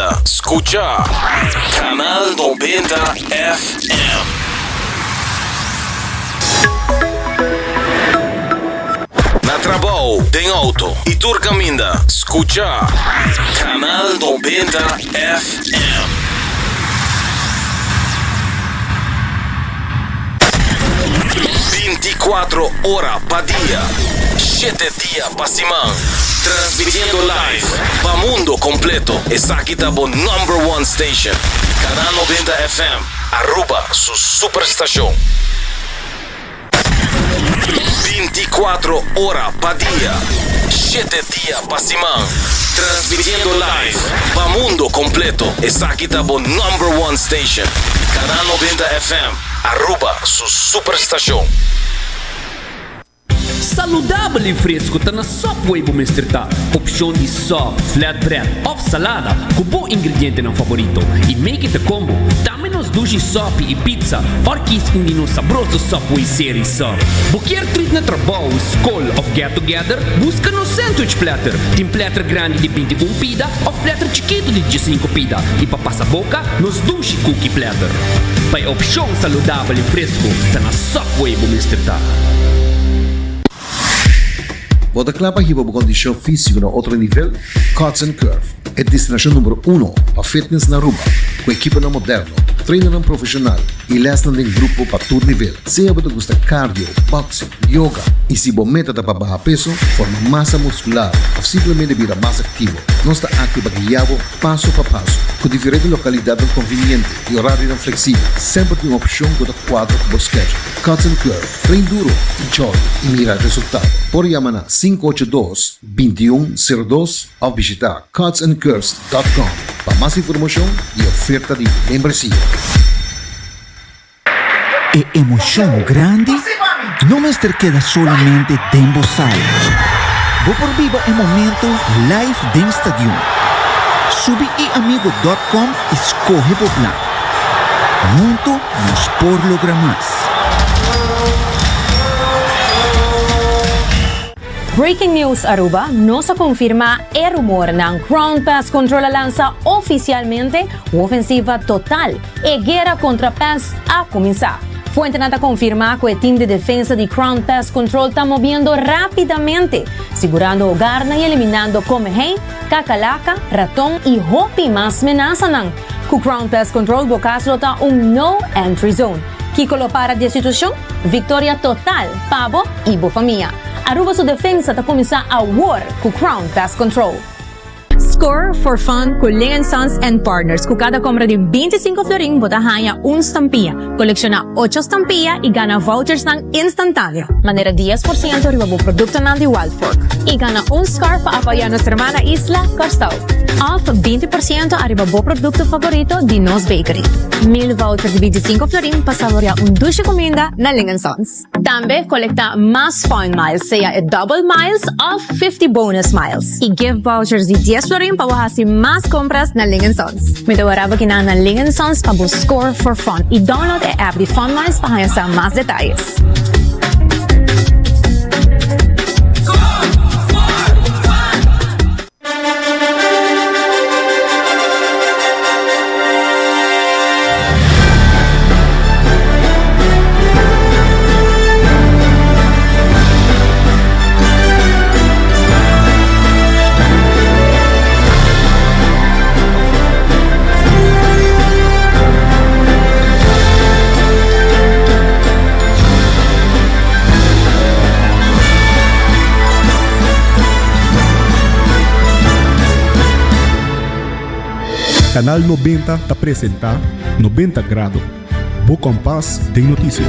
Minda, escucha Canal 90 FM. Na trabalho, tem auto e turca Minda, escucha Canal 90 FM. 24 horas pa dia, 7 dias pa semana, transmitiendo live pa mundo completo. Essa aqui tá bom number one station, Canal 90 FM, Aruba, su superestação. 24 horas pa dia, 7 dias pa semana, transmitiendo live pa mundo completo. Essa aqui tá bom number one station, Canal 90 FM, Aruba, su superestação. Saludável e fresco tá na Subway po Mr. Ta. Opção de sub, flatbread ou salada com bom ingrediente não favorito. E make it a combo. Dá menos dushi sop e pizza. Orquis hindi no sabroso Subway series sub. Buquer treat na trabaho, school of get together, busca no sandwich platter. Tem platter grande de 21 pida ou platter chiquito de 15 pida. E pa passa boca, nos dushi cookie platter. Pai opção saludável e fresco tá na Subway po Mr. Ta. Bota para hiba condição física no outro nível, Cuts and Curve é destinação número 1 para fitness na Aruba, com equipa moderno, treino profissional e lesson em grupo para todo nível. Seja você gosta cardio, boxing, yoga e se você meta para baixar peso, formar massa muscular ou simplesmente virar mais ativo, nós está aqui para guiá-lo passo a passo, com diferentes localidades convenientes e horários flexíveis. Sempre tem uma opção que está quadro para o schedule. Cuts and Curve, treino duro, enjoy e mira resultado. Por chamar 582-2102 ou visitar cutsandcurves.com para mais informação e oferta de membresía. E emoção grande não mais queda solamente dentro sala. Vou por viva o momento live dentro estádio. Subi e amigo.com escorre por plan. Junto nos por lograr mais. Breaking news Aruba, no se confirma el rumor ng Ground Pest Control lanza oficialmente ofensiva total e guerra contra pest a comenzar. Fuente nata confirma que el team de defensa de Ground Pest Control está moviendo rápidamente, segurando hogar y eliminando comején, cacalaca, ratón y hopi más amenazan. Con Ground Pest Control bocaslo está un no entry zone. Kiko lo para de situación, victoria total, pavo y bofamia. Aruba su defensa ta começar a war com Ground Pest Control. Score for fun com Ling & Sons and Partners. Com cada compra de 25 florin, bota ganha estampilla. Colecciona 8 estampillas y gana vouchers ng instantáneo. Manera 10% arriba o producto ng de Wild Fork. Y gana un scarf para apoyar nuestra hermana Isla Costau. Off 20% arriba o producto favorito de Nos Bakery. 1000 vouchers de 25 florin para saborear dulce comida na Ling & Sons. También colecta más fun miles, sea double miles of 50 bonus miles. Y give vouchers de 10 florin para wahasi más compras na Ling & Sons. May tawaraba kina na Ling & Sons para score for fun. Y download the app de Fun Miles para sa más detalles. Canal 90 te apresenta 90 Grado, o compás de notícias.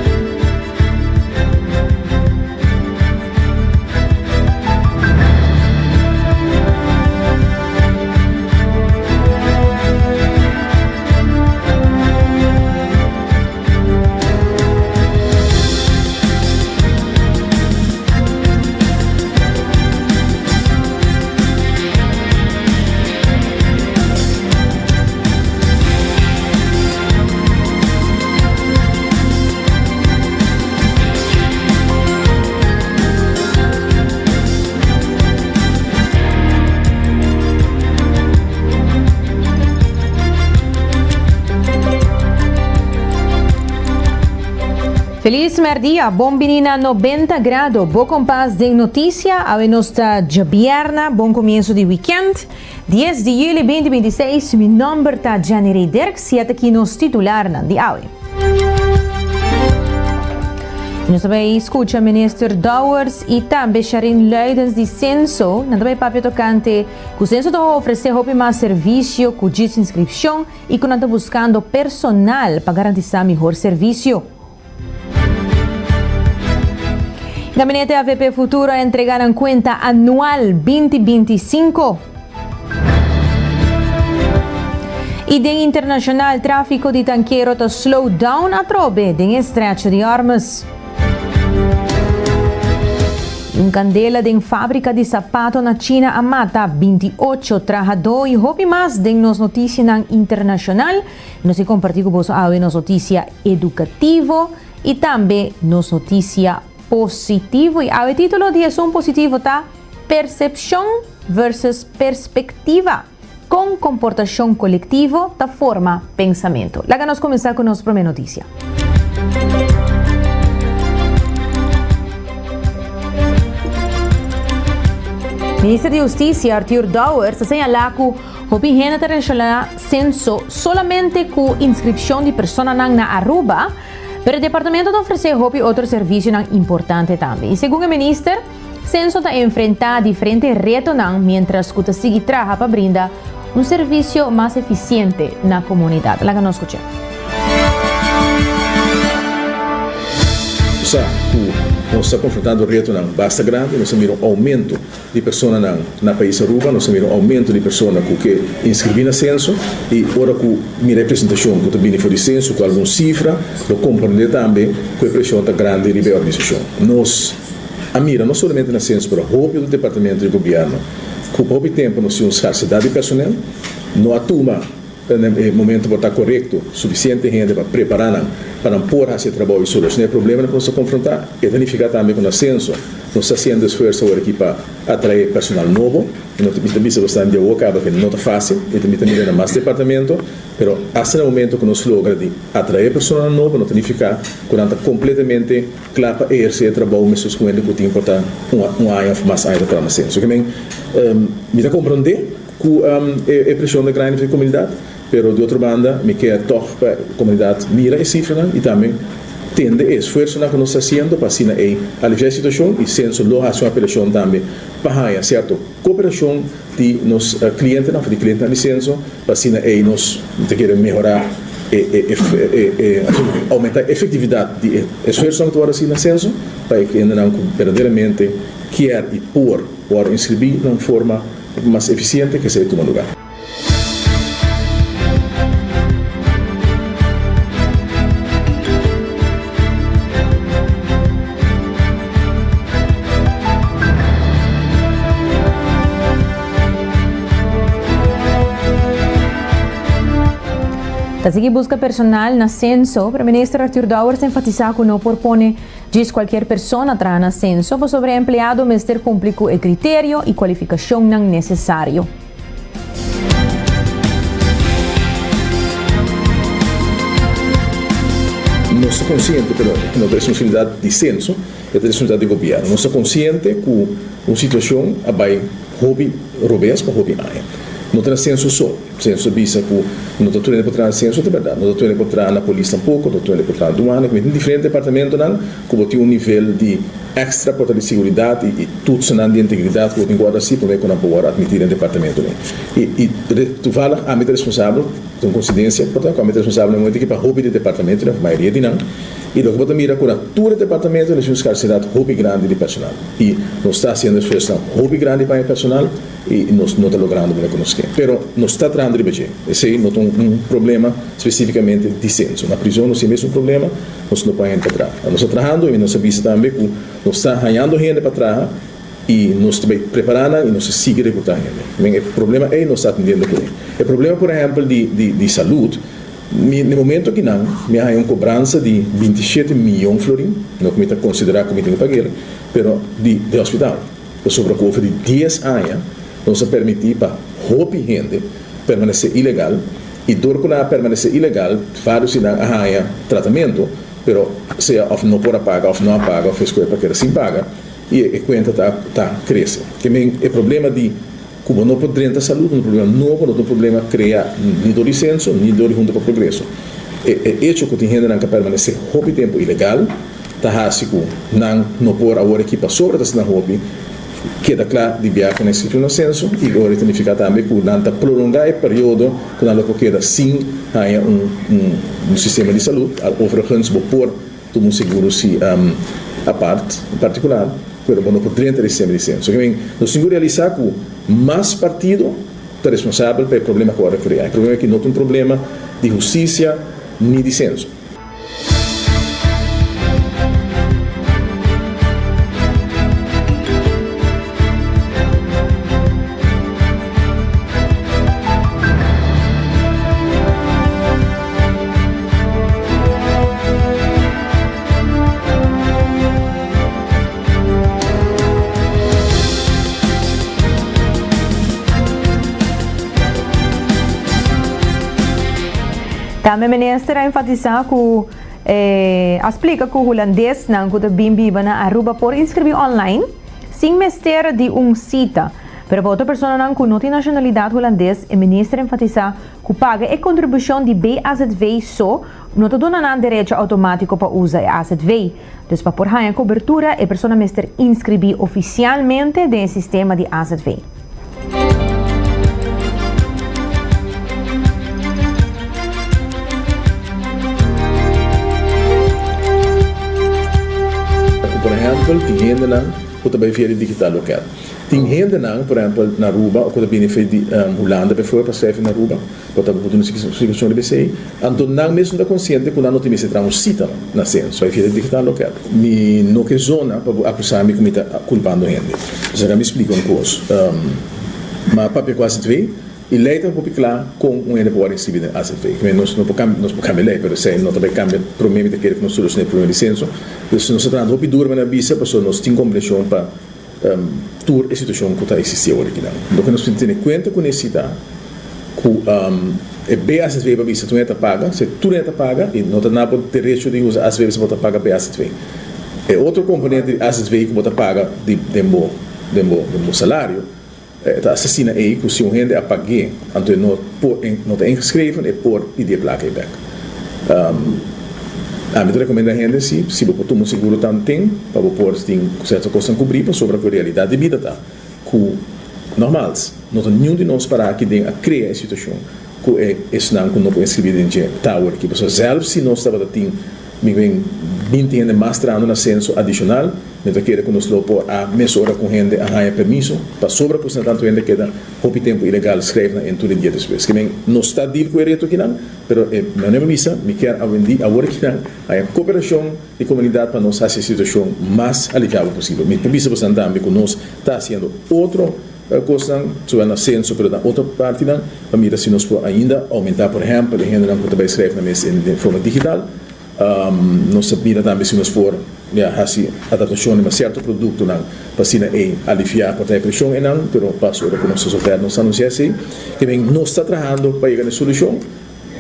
Feliz merdia, bom menina 90 grados, bom compás de notícia, a nossa vierna, bom começo de weekend, 10 de julho 2026, meu nome está Janere Dirks, e aqui nos titular na de hoje. Nós também escuta o ministro Dowers e também Sharon Leidens de censo, nós também papel tocante, que o censo está oferecendo mais serviço, com inscrição e que nós estamos buscando personal para garantir melhor serviço. Gabinete AVP Futuro entregaram conta anual 2025. E Dia Internacional Tráfico de Tanqueiro está slow down a trobe de estrecho de armas. Candela de fábrica de sapato na China a mata 28 trabalhadores e houve mais de nos notícias internacional. Nós compartilhamos com vocês nos notícia educativa e também nos notícia positivo. E o título de ação positivo está percepção versus perspectiva. Com comportação coletivo da forma pensamento. Lá nós começar com a nossa primeira notícia. Ministro de Justiça Arthur Dowers señala que o Higiene Internacional censo solamente com inscrição de pessoas na Aruba, pero o departamento oferece outro serviço importante também. E segundo o ministro, o censo está enfrentando diferentes retos mientras que sigue trabalhando para brindar serviço mais eficiente na comunidade. Lá que nós escutamos. Nós estamos confrontando o reto bastante grande, nós temos um aumento de pessoas na país Aruba, nós temos um aumento de pessoas que inscrevem no censo e agora com minha representação que também foi de censo, com alguma cifra, eu compreendo também que a pressão está grande de a organização. Nós, a mira, não somente no censo, mas o do departamento de governo, com pouco tempo nós temos escassidade de pessoal, não atuma no momento para estar correto, suficiente gente para preparar para pôr esse trabalho e solucionar o problema que nós estamos confrontar e danificar também com o censo. Nós estamos fazendo esforço agora aqui para atrair personal novo, e nós também bastante de acaba que não é fácil, e também tem mais departamento, mas até o momento que nós logramos atrair personal novo, nós danificar quando completamente claro para exercer trabalho, mas os clientes que importar ano mais ainda para o censo. Me dá compreender que a pressão da grande comunidade, pero de outra banda, me quer toch para a comunidade mira e cifra e também tende esforço que nós estamos fazendo para assim aliviar a situação e censo logo a sua apelação também para certo cooperação de nos clientes de clientes de censo para assim nós queremos melhorar e aumentar a efetividade de esforço que agora assim na censo para que ainda não verdadeiramente quer e por inscrever de uma forma mais eficiente que seja tomar lugar. A seguir busca personal na censo, o ministro Arthur Dowers enfatiza que não propõe diz qualquer pessoa entrar na censo, mas sobre empregado mestre cumprir com o critério e qualificação não necessário. Nós estamos conscientes da responsabilidade de censo e da responsabilidade do governo. Nós estamos conscientes que a situação vai hobby robês para hobby aia. Não tem censo só. Censo visa que não está tudo para entrar censo, é verdade. Não está tudo para entrar na polícia tampouco, não está tudo para entrar na aduana, que tem diferentes departamentos que tem nível de extra porta de segurança e tudo de integridade que tem guarda assim, para que não pode admitir no departamento. E tu fala, a meta responsável, tem coincidência, portanto, a meta responsável é uma equipe para hobby de departamento, a maioria de não. E logo você mira com todo o departamento, eles têm uma escassidade hobby grande de personal. E nós está sendo esforço hobby grande para o personal e nós não está logrando para conosco. Pero nós está tratando de budget. Esse não tem problema especificamente de censo. Na prisão nós temos problema, nós não podemos entrar. Nós estamos trabalhando e nós sabemos também que nós estamos ganhando gente para trabalhar e nós estamos preparando e nós seguimos recrutando gente. O problema é nós estamos atendendo com ele. O problema, por exemplo, de saúde, no momento que não, me há uma cobrança de 27 milhões de florins, não que me considerar que me tenho que pagar, mas de hospital. Sobre a cofre de 10 anos, não se permitir para roupa e gente permanecer ilegal, e dor que permanecer ilegal, vários não há tratamento, pero sea of no por paga, of não paga, of escolha para que sem paga, e a conta tá cresce. Que o problema de como não pode ter saúde, um problema novo, não tem problema criar nem do licença, nem do junto para progresso. Hecho que tem gente que permanece hobby tempo ilegal, tá assim que não por agora que passou para estar na hobby, queda claro de viajar nesse tipo de censo e agora tem que ficar também que não prolongar o período quando ela queda sem um sistema de saúde, overigens por todo um seguro se a parte em particular, pero não poderia ter sistema de censo. Que nós temos que realizar que mais partido é responsável pelo problema que agora criar. O problema é que não tem um problema de justiça nem de censo. Também minister a enfatizar que explica que o holandês não que bem viva na Aruba por inscrever online sem mestre de cita. Para outra pessoa não tem nacionalidade holandês, o ministro enfatiza que paga a contribuição de BAZV só, não te dona direito automático para usar a AZV. Então, para por a cobertura, a pessoa mestre inscrever oficialmente no sistema de AZV. Por exemplo, tem gente que também fez digital local. Tem gente por exemplo, na Aruba, que também fez de Holanda, para escrever na Aruba, que também pode ter uma situação de BCI, então não mesmo está consciente que não tem que ter cita na censo, só fez digital local. Me não que zona para acusar-me que me está culpando gente. Já me explico uma coisa. Mas papel quase vê, e lei está um pouco claro com um ente pode receber a AZV. Nós não podemos cambiar lei, mas se não também cambia provavelmente que nós solucionamos o problema de censo. Então, se nós estamos muito duro na visa, pessoas nós temos compreensão para toda a situação que está existindo aqui. Então, nós temos que ter conta com essa cidade, que é BAZV para visa, tu não paga, se tu não paga, e não tem direito de usar às vezes você paga BAZV. É outro componente de AZV que você paga de salário. Assassina aí que se um gente apague, então não está inscrito é por pedir placa e back. A mim recomendo a gente se você tomar seguro também para você ter certa coisa a cobrir sobre a realidade de vida tá, que normal, não tem nenhum de nós para aqui dentro a criar a situação que é isso não que não pode inscrever dentro de tower que pessoas zelf se nós estava tendo me vem 20 gente mais trando na censo adicional, então quer que nós lo por a mesura com gente a ganhar permisso, para sobra por tanto gente que dá pouco tempo ilegal escreve na todo dia depois. Que nem não está deal com o reto que não, pero não é missa, me quer aprendi agora que não, a cooperação de comunidade para nós fazer a situação mais aliviável possível. Me permissa por tanto que nós está fazendo outro coisa, sobre na censo, pero na outra parte não, para mira se nós ainda aumentar, por exemplo, a gente não pode escrever na mesa de forma digital. Nós mira também se nós for fazer adaptação de um certo produto para assim aliviar a pressão e não, pero passo a nossa oferta nos anuncia assim que bem nós está trabalhando para chegar na solução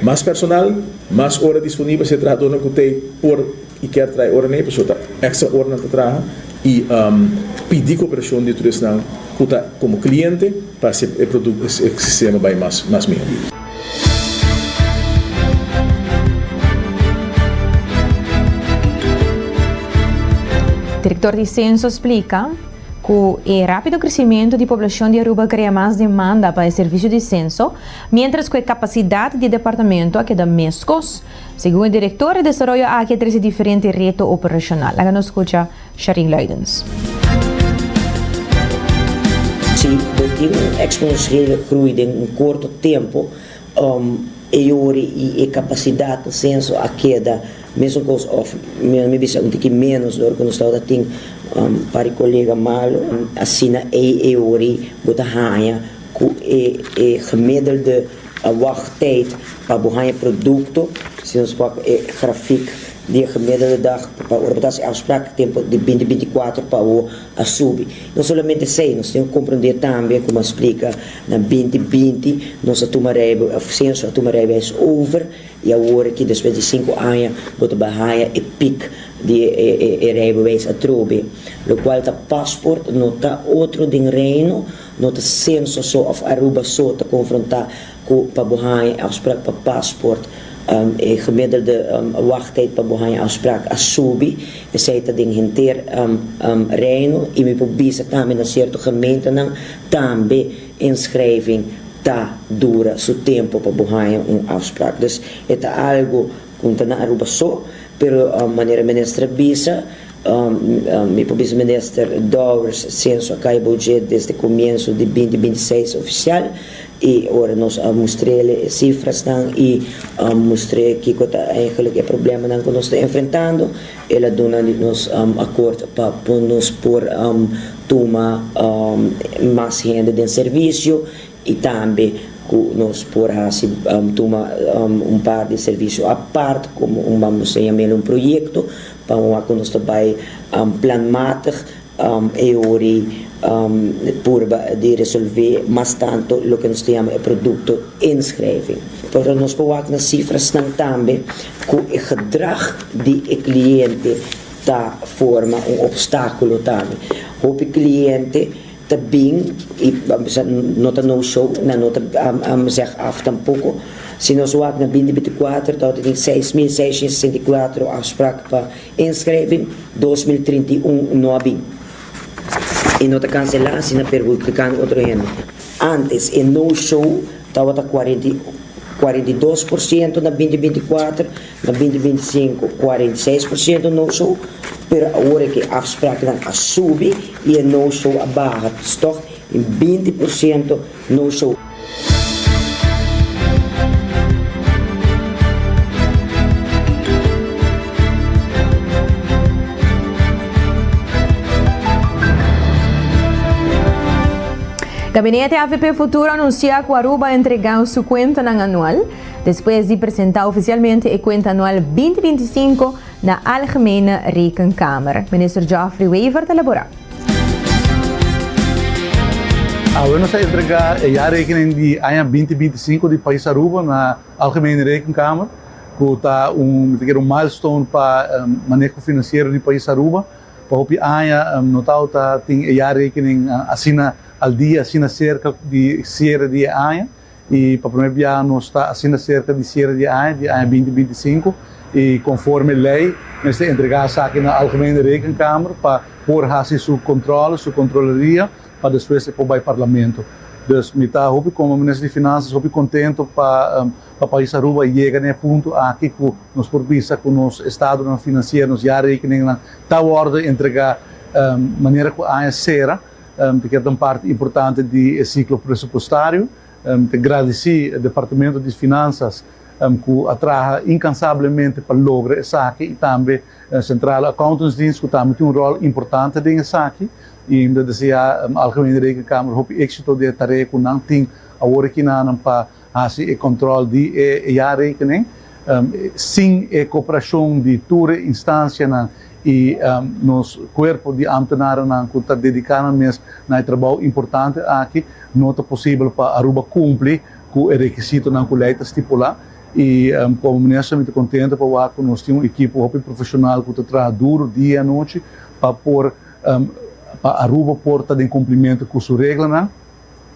mais personal, mais hora disponível se trabalhador que tem por e quer trazer hora nem pessoa extra hora na trabalha e pedir cooperação de tudo não como cliente para ser o produto esse sistema vai mais melhor. O diretor de censo explica que o rápido crescimento da população de Aruba cria mais demanda para o serviço de censo, mientras que a capacidade do departamento queda mescos. Segundo o diretor, o desenvolvimento aqui traz diferente reto operacional. Agora nos escuta Sharing Leidens. Sim, tem exponencial groei em curto tempo, e capacidade de censo a queda mesmo com os me bisa um pouquinho menos do que nós estamos tem para o colega malo assim ori bota hanha com gemiddelde wachttijd para bohanha produto se nós pode gráfico de gemiddelde dag para a afspraak tempo de 2024 para o subir. Não somente sei, nós temos que compreender também, como explica, na 2020, nossa a censo a Tumareba é over, e agora que depois de 5 anos, bota barraia e pic de rijbewijs a trobe, lo qual está paspoort, não está outro de reino, não está censo só of Aruba só está confrontar com para barraia afspraak para paspoort. Gemiddelde wachttijd para bohan afspraak a subi e sei ta ding hinter reino e me publica também na certo gemeente nang também inschrijving ta dura su tempo para bohan afspraak. Dus het algo kunta na Aruba so, pero maneira ministra bisa mi vice-minister Dowers censo a budget desde começo de 2026 oficial e agora nós mostrei cifras e mostrei que eigenlijk é problema que nós estamos enfrentando. Ela dona nos acordo para nos por tomar mais renda de serviço e também nós por tomar par de serviço à parte, como vamos chamar projeto para que nós também planmatig por de resolver mais tanto o que nós chamamos de produto inschrijving. Para nós verwachten cifras também que o gedrag de cliente tá forma obstáculo também. O cliente também e nota no show na nota zeg af tampouco. Se nós vamos na 2024, então tem 6.664 afspraken para inschrijving, 2031 não há e nota cancelação na pergunta que outro ano. Antes, em no-show, estava 42% na 2024, na 2025, 46% no-show, pero agora que a afspraak dan sube e a no-show abaixo, toch em 20% no-show. Gabinete AFP Futuro anuncia que Aruba entregou sua conta anual, depois de apresentar oficialmente a conta anual 2025 na Algemene Rekenkamer. Minister Geoffrey Wever elaborar. Nós vamos entregar a jaarrekening de ano 2025 de país Aruba na Algemene Rekenkamer, que está um milestone para o manejo financeiro de país Aruba. Para o ano, notado tem a jaarrekening assina al dia assina cerca de cierre de ano e para o primeiro ano está assina cerca de cierre de ano 2025 e conforme lei nós temos entregar aqui na Algemene Rekenkamer para por fazer sua controle, sua controlaria para depois ir para o parlamento. Dus me está como ministro de Finanças contento para o país Aruba chegar nesse ponto aqui que nos propisa que nos estado financeiro nos já rekening na tal ordem entregar maneira que a será porque é uma parte importante do ciclo pressupostário. Agradecer ao Departamento de Finanças que atraja incansavelmente para lograr esse aqui e também a Central Accountants Dienst que também tem rol importante nesse aqui e ainda desejar a Algemene Rekenkamer o êxito de tarefa que não tem agora que não para fazer o controle de jaarrekening sem a cooperação de toda instância e nos corpo de ambtenaren que está dedicado mesmo na trabalho importante aqui não é possível para Aruba cumprir com o requisito na coleta estipular e como ministro muito contente para que nós temos uma equipe profissional que trabalha duro dia e noite para pôr para Aruba porta de cumprimento com sua regra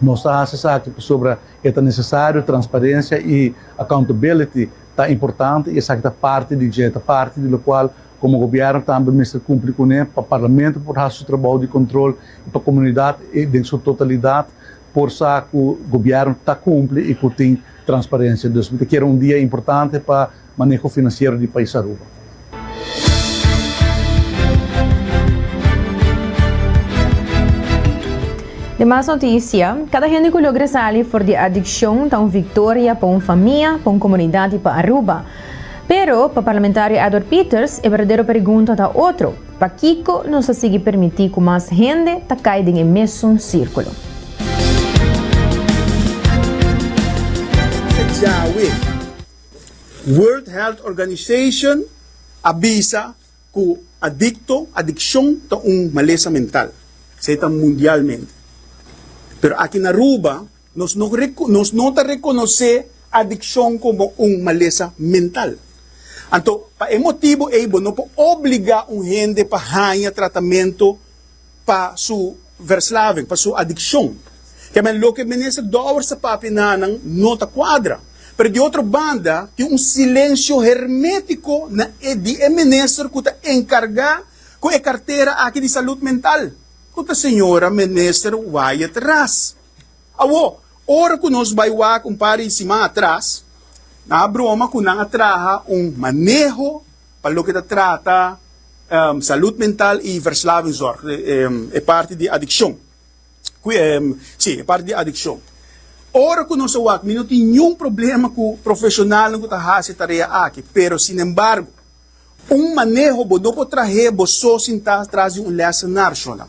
nós estamos aqui sobre é necessário transparência e accountability está importante e essa é parte de jeito parte do qual como governo também mesmo cumpre com ele para o parlamento por fazer o trabalho de controle e para a comunidade em sua totalidade por ça que o governo está cumpre e que tem transparência. Então, que era dia importante para o manejo financeiro do país Aruba. De mais notícia, cada gente que logra sair for de adicção está uma vitória para uma família, para uma comunidade para Aruba. Pero, para o parlamentário Edward Peters, a verdadeira pergunta está outra. Para Kiko não se sigue permitir que mais gente caia em mesmo círculo. World Health Organization abisa ku addiction ta malesa mental. Sa itang mundialmente. Pero aqui na Aruba, nos não reconoce addiction como malesa mental. Então, pa emotivo não po obriga gente pa ganhar tratamento pa su verslaving, pa su addiction. Kaya man lo que menesa dawar sa papina ng nota quadra. Pero de outra banda, tem silêncio hermético na de ministro que está encarregado com a carteira aqui de saúde mental. Que a senhora ministro vai atrás. Awo, ora que nós vai pare cima atrás, na broma que não atraha manejo para o que trata saúde mental e verslavingzorg, é parte de addiction. Sim, é parte de addiction. Ora que nós não tem nenhum problema com o profissional que está fazendo tarefa aqui, pero, sin embargo, manejo não pode trazer só sentar atrás de lecionário.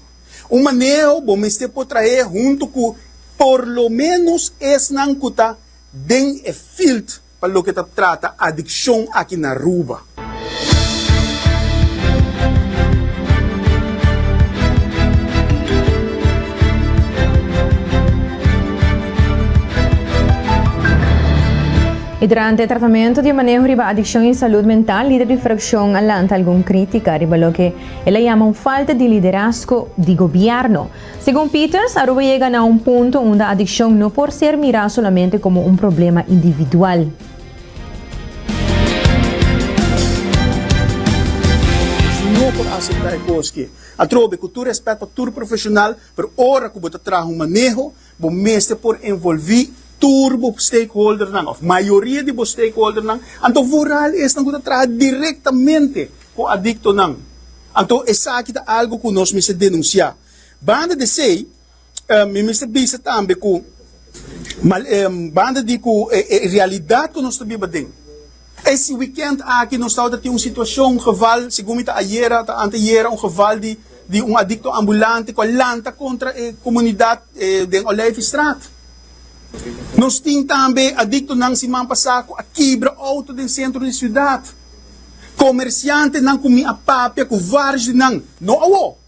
Manejo você pode trazer junto com, por lo menos, não que está den filtro para o que trata addiction aqui na Aruba. E durante il trattamento di manejo riba addizione in salute mentale, líder di frazione allanta alcun critica riba lo che ella llama falta di liderazgo di gobierno. Según Peters, Aruba llega a un punto donde la adicción no puede ser mirada solamente como un problema individual. No por aceptar cosas que atrobe que tu respeto a tu profissional, pero ora que você traz manejo, você mestre por envolver turbo stakeholder nang, of maioria de stakeholder nang, anto voral es nang kuta traha directamente com adicto nang. Anto esa kita algo que nós me se denunciar. Banda de sei, me se bisa tambe ku banda de ku realidade que nós tabi bading. Esse weekend aqui nós estamos tendo uma situação, geval, segundo a ayer, anteayer, geval de adicto ambulante que lanta contra a comunidade de Olijfstraat. Nós temos também adicto nang simang pasako a quebra auto do centro da cidade. Comerciante nang kumi a papia com vários nang no awo.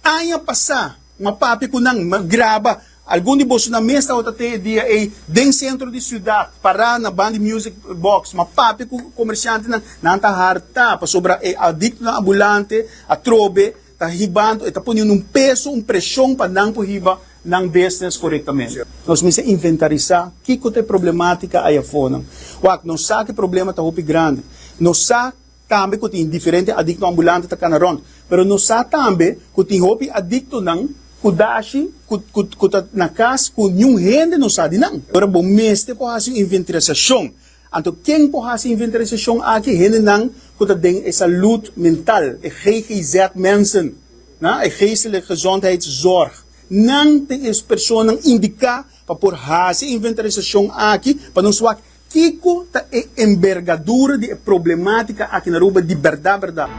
Aya passar uma papia com nang graba algum de bolso na mesa outra dia e den centro da cidade para na band music box uma papia com comerciante nang ta harta para sobra adicto nang ambulante a trobe ta hibando e ta ponendo peso pressão para nang po hiba ng business corretamente. Nós vamos inventarizar que é problemática aí fora. Nós sabe que problema está muito grande. Nós sabe também que tem diferente adicto ambulante tá canaron. Pero nós sabe também que tem muito adicto nang kudashi tá na casa com nenhum gente não sabe não. Agora bom mestre pode fazer inventarização. Então quem pode fazer inventarização aqui gente nang que tá den saúde mental, GGZ mensen, na geestelijke gezondheidszorg. Não tem as pessoas indicar para por fazer inventarização aqui para não saber que é a envergadura de problemática aqui na Aruba de verdade.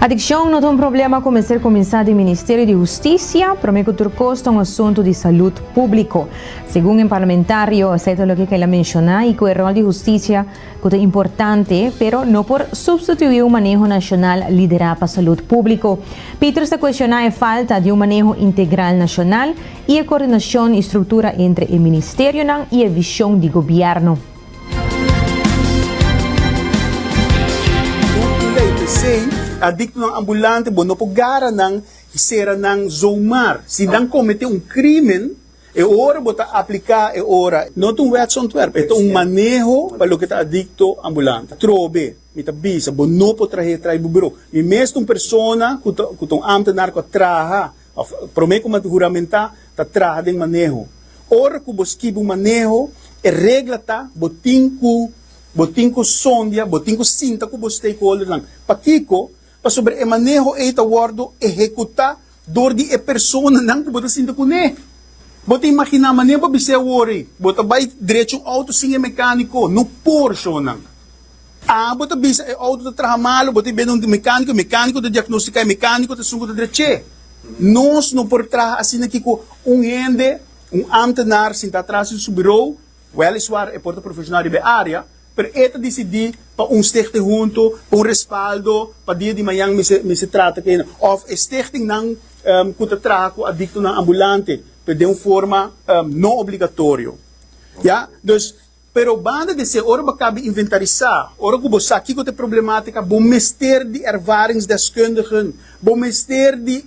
Adicção não é problema como ser começado do Ministério de Justiça, pero me custa assunto de saúde público. Segundo o parlamentário, aceita o que ela menciona e que o rol de justiça é importante, pero não por substituir o manejo nacional liderado para a saúde pública. Peter está questionando a falta de manejo integral nacional e a coordenação e estrutura entre o Ministério e a visão de governo. Adicto ng ambulante, não po gara ng hisera ng zomar. Se nang comete crime, ora bota aplicar, ora. Não tem wet ontwerp, ito manejo para o que está adicto ambulante. Trobe, mitabisa, não po trahe bubiro. E mesmo persona, kutong amta narco traha, prometo maturamenta, ta traha din manejo. Ora ko boskibo manejo, regla ta, boting ko sondia, boting ko sinta ko bo stakeholder lang. Pakiko, pa sobre manejo tawardo executar dor de persona nang bota sinta ko ne. Bota imagina manejo ba bise worry. Bota bay diretso auto singe mecânico no portion nang. Bota bisa auto de trahamalo, bota ben mecânico de diagnostica mecânico de sungo de dreche. Nós não por trás assim aqui com ende, ambtenaar sinta atrás do seu bureau, weliswaar é porta profissional de área, pero esta decidir para stichting junto, para respaldo, para dia de manhã me se trata que of stichting não kuta trago adicto na ambulante, de uma forma não obrigatório. Ja, dus pero banda de ser ora cabe inventarizar, ora que você aqui tem problemática, bom mister de ervaringsdeskundigen, bom mister de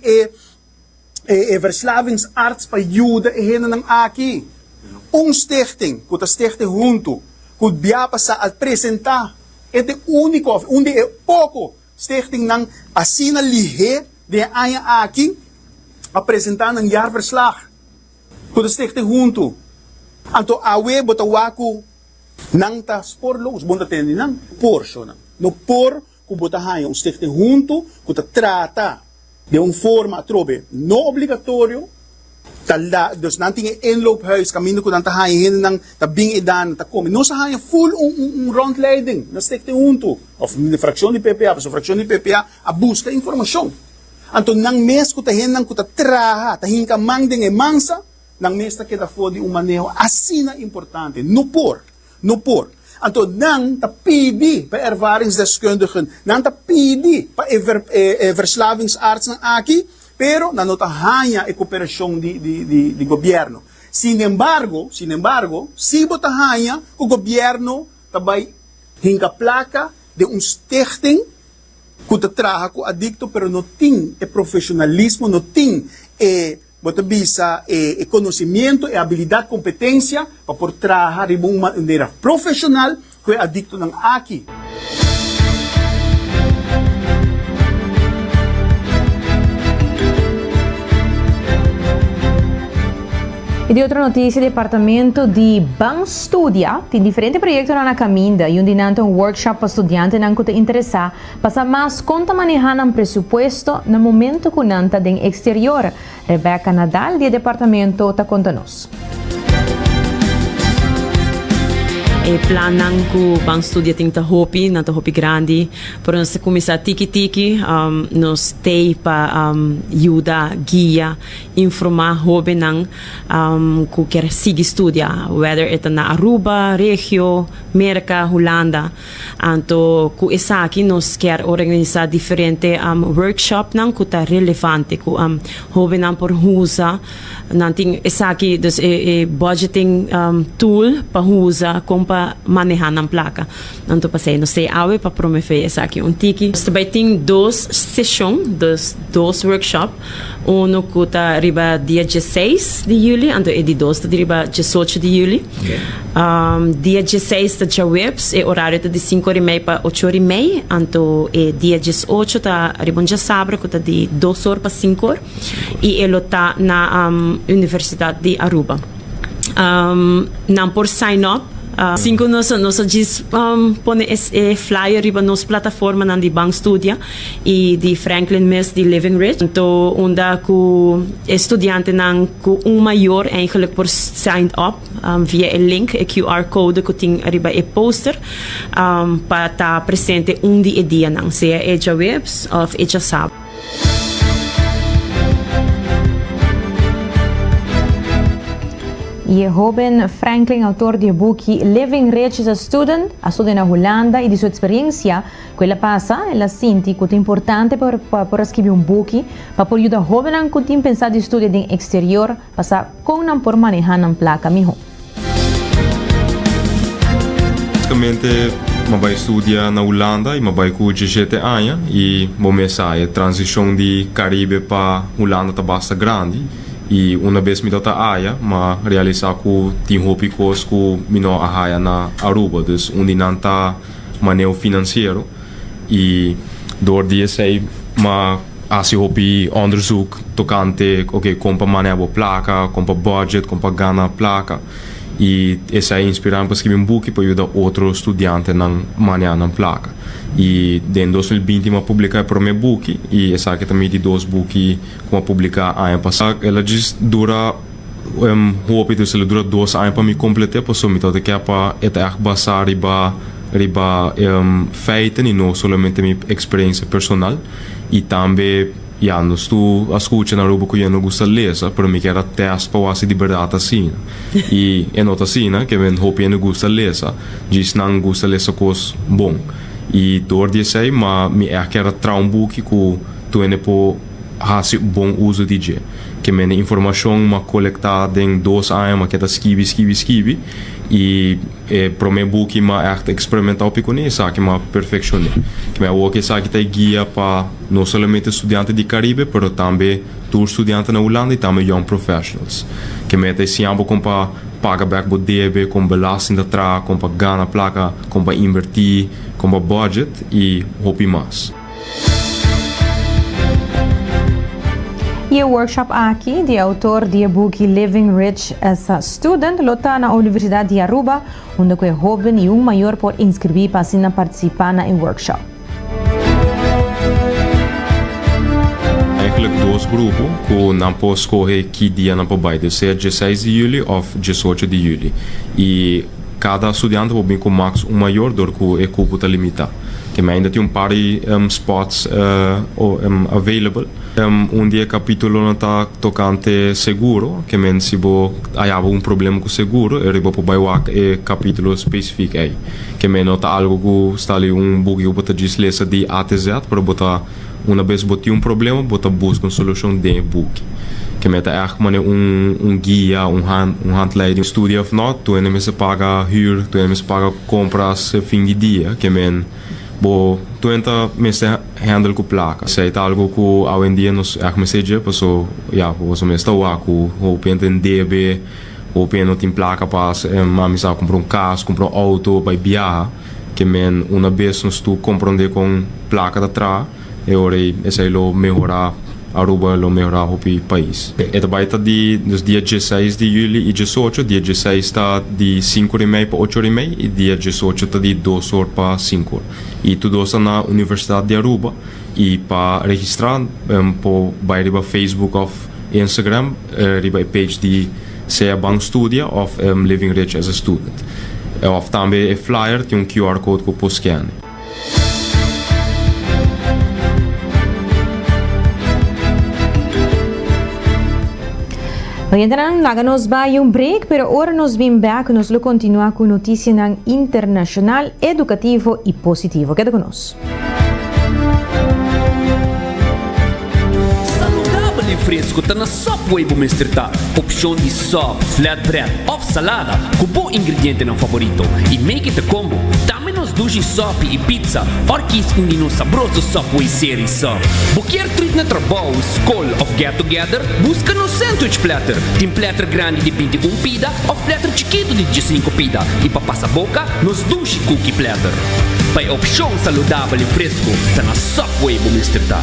verslavingsarts para ajuda e hen nang aqui. Stichting, que stichting junto, que biapa sa apresentar, é único, onde é pouco stichting nang assina lihe de aya aqui apresentar nang jaarverslag. Que stichting junto. Anto awe botawaku nang ta sporlos, bonta tendi nang portion. No por ku botahay stichting junto, que trata de uma forma trobe não obrigatório. Talda, dus nanting inloophuis, caminho que nanta haien nang tabing edan ta come. Não sa haien full rondleiding, na stichting junto, of de fracção de PPA, so fracção de PPA a busca informação. Anto nang mes ku ta hen nang ku ta traha, ta hinka mangding e mansa, nang mes ta queda fodi manejo assina importante, no por. Anto nang ta pidi pa ervaringsdeskundigen, nang ta pidi pa verslavingsarts ng aki, pero na nota hanya e cooperação de governo. Sin embargo, si bota hanya o governo tabay hinga placa de stichting que traga com adicto, pero no tem profissionalismo, no tem bota bisa conhecimento, habilidade, competência para por trabalhar de uma maneira profissional que é adicto ng aki. E de outra notícia, o departamento de Banstudia tem diferentes projetos na caminda e onde nanto workshop para estudantes que te interessar para mais conta manejar um presupuesto no momento que nanta den exterior. Rebecca Nadal, do departamento, está conta-nos. E planan ko bang studia ting tahopi grande, pero nós começar tiki nos tei pa ajuda, guia, informar hobe nang ku quer seguir studia, whether ita na Aruba, Regio, America, Holanda. Anto ku isa aqui nos quer organizar diferente workshop nang ku ta relevante ku hobe nang por husa nanting isa aqui dus budgeting tool pa husa pa manejar ng placa. Nanto pa say no say awe pa promefe esa aqui tiki. Também tem dois sessões, dois workshop. Uno kuta riba dia 16 de julho, anto é de 2 de riba 18 de julho. Dia 16 ta já webs, e horário ta de 5h30 para 8h30, anto é dia 18 ta riba já sábado, kuta de 2h para 5h, e ele tá na Universidade de Aruba. Não por sign up. Cinco nós diz pone esse flyer riba nos plataforma na de Banstudia e de Franklin Miss de Living Rich. Então onda ku estudante nang ku maior eigenlijk por sign up via o link e QR code que tem riba e poster para estar presente de dia nang seja eja webs of eja sab. E jovem Franklin, autor do book Living Rich as a Student, na Holanda, e de sua experiência, que ela passa, ela sente que é importante para escrever book, para ajudar jovens que têm pensado em estudar no exterior, passar com não por manejar na placa mesmo. Basicamente, eu vou estudar na Holanda e eu vou com 17 anos e vou começar a transição de Caribe para Holanda está bastante grande. E uma vez me deu a área, mas realizar com tinha hopicos com mino a área na Aruba, dus onde não tá manejo financeiro e door die sei maar als je hopi onderzoek tocante compra manejo placa, compra budget, compra gana placa e essa é inspirante para escrever book para ajudar outros estudantes na manejo na placa. E em 2020 eu publiquei o meu book e essa aqui também de dois books que eu publiquei ano passado. Ela diz dura hoop dus ela dura 2 anos para me completar, por isso me toca que é para echt basar riba feiten e não somente minha experiência personal e também nós tu escuta na Aruba que eu não gosto de ler, pero me quero teste para assim de verdade assim. E é nota assim, que eu hope não gosta de ler, diz não gosta de ler coisa bom. E door de sei, mas me quero trazer book que tu ainda pode fazer bom uso de dia. Que me informação ma coletada em 2 anos, ma quero escrever e para mim book ma echt experimentar com isso, que ma perfeccionar. Que me o que sabe que guia para não somente estudantes de Caribe, pero também tour estudantes na Holanda e também young professionals. Que me tem sempre com para pagar back o DB, com belasting da tra, com para ganhar placa, com para invertir, com para budget e hope mais. E o workshop aqui, de autor de book Living Rich as a Student, lota na Universidade de Aruba, onde é jovem e maior por inscrever para assim participar na workshop. Eigenlijk 2 grupos que não pode escolher que dia não pode ir, seja 16 de julho ou 18 de julho. E cada estudante pode vir com max maior do que o cupo está limitado. Que ainda tem par de spots available. Dia capítulo não está tocante seguro, que se há problema com seguro, eu vou para o capítulo específico aí. Que não está algo que está ali book que você diz lesa de A até Z, para botar uma vez botar problema, botar busca solução de book. Que me está echt guia, handleiding, studie of not, tu ainda se paga huur, tu ainda se paga compras fim de dia, que tu ainda handle com placa. Se é algo que hoje em dia nós mensagem, pessoal, você me está com o pente em DB, o pente não tem placa para amizar comprar carro, comprar auto, para viajar, que uma vez nós tu compreender com placa de trás, e agora esse é o melhorar Aruba lo melhorar o país. Vai estar dos dias 16 de julho e 18, dia 16 está de 5h30 para 8h30 e dia 18 está de 2h para 5h. E tudo isso na Universidade de Aruba. E para registrar, vai para Facebook ou Instagram, vai page de Sea Bank Studio ou Living Rich as a Student. Ou também flyer tem QR code que pode scannen. Então, nós vamos break, pero agora nós vamos back, nós vamos continuar com notícias internacional, educativo e positivo. Queda conosco. Saudável e fresco tá na Subway para mistertar. Opção de sop, flatbread ou salada com bom ingrediente não favorito. E make it a combo. Também nos duji sop e pizza. Orquis hindi no sabroso Subway series sop. Qualquer treat na trabalho, school ou get together, busca no sandwich platter. Tem platter grande de 21 pida ou platter chiquito de 15 pida. E para passar boca, nos duji cookie platter. Para opção saudável e fresco, tá na Subway para mistertar.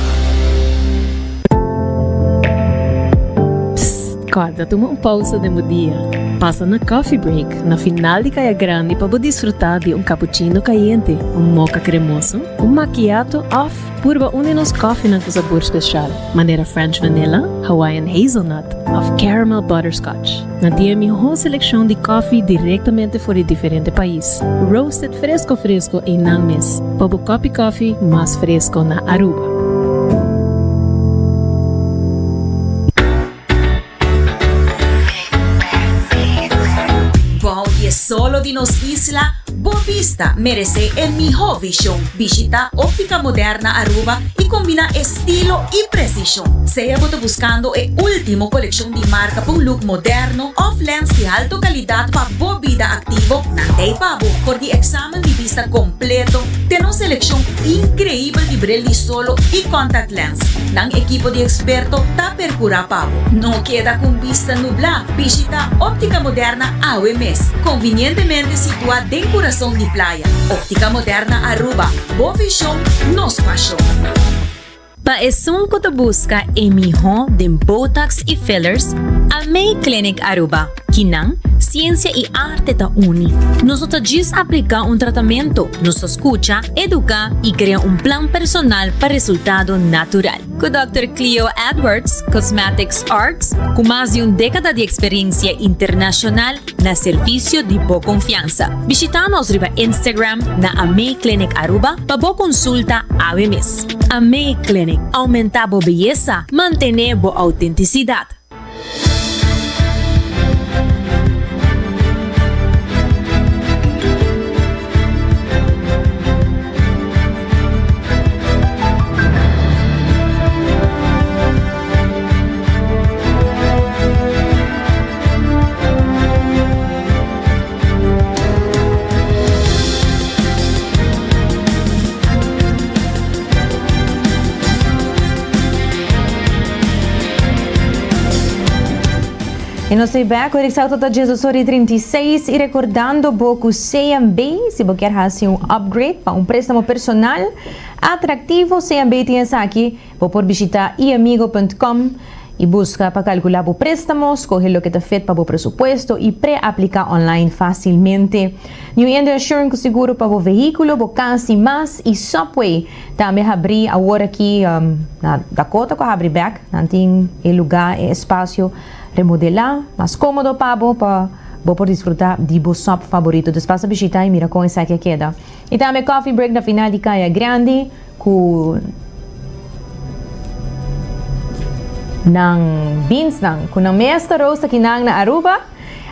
Acorda, toma pausa de dia. Passa na coffee break, na final de caia grande para desfrutar de cappuccino caliente, mocha cremoso, macchiato off, purba uninos coffee na sabor especial. Maneira French vanilla, Hawaiian hazelnut, of caramel butterscotch. Na dia minha seleção de coffee diretamente fora de diferente país. Roasted fresco em Nangmes. Para o coffee mais fresco na Aruba. Solo de nos isla, Boa Vista merece el mejor visión. Visita Óptica Moderna Aruba y combina estilo y precisión. Sea buscando el último colección de marca para un look moderno, off lens de alta calidad para boa vida activo. Nandei pabo por el examen de vista completo. Tenemos selección increíble de bril solo y contact lens. Nang equipo de experto ta percura pabo. No queda con vista nublada. Visita Óptica Moderna AWMS. Convenientemente situada en corazón de playa. Óptica Moderna Aruba. Boa visión, nos pasión. Pa esum ko te busca e miho de Botox y fillers, a May Clinic Aruba, kinang ciencia y arte ta uni. Nosotros just aplica un tratamiento, nos escucha, educa y crea un plan personal para resultado natural. Con Dr. Cleo Edwards, Cosmetics Arts, con más de una década de experiencia internacional na servicio de boa confianza. Visitanos riba Instagram na Amay Clinic Aruba para boa consulta AWMS. Amay Clinic, aumentar a belleza, mantener a autenticidad. E nós estamos back com o Exalto da Jesus 36 e recordando que CMB, se você quer fazer um upgrade para um préstamo personal atrativo, CMB tem essa aqui, você pode visitar iamigo.com e busca para calcular o préstamo, escolher o que está feito para o presupuesto e pré-aplicar online facilmente. New End Assurance seguro para o veículo, o casa e mais e Subway também abrir agora aqui na Dakota com abrir back, não tem lugar e espaço remodelar, mais cômodo para poder desfrutar de seu shop favorito. Despaça visitar e mira com essa que queda. E também coffee break na final de Caia Grande com ng beans com a mesta roast aqui na Aruba.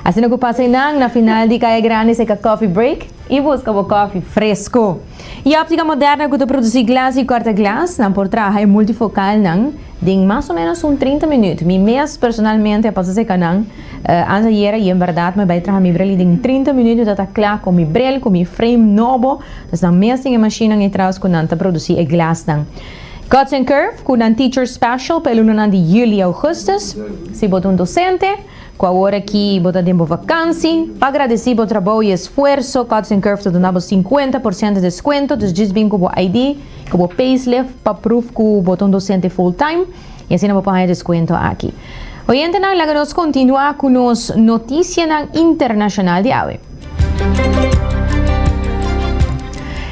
Assim que passei na final de Caia Grande se coffee break e busca o coffee fresco. E a óptica moderna que produzir glass e corta glass na por trás é multifocal de mais ou menos 30 minutos. Me mesmo personalmente passo esse canal antes de ir e em verdade me vai trazer mi brel em 30 minutos está claro com mi brel com mi frame novo. Então mesmo em máquina que traz com nanta produzir glass Cuts and Curve com um teacher special pelo ano de julho e agosto. Se botar docente com a hora que botar tempo vacância, para agradecer o trabalho e esforço, Cuts and Curve te donava 50% de desconto, então diz bem com o ID, com o payslip, para proof que o botão docente full time, e assim não vou pagar desconto aqui. Hoje nós continuar com as notícias internacionais de hoje.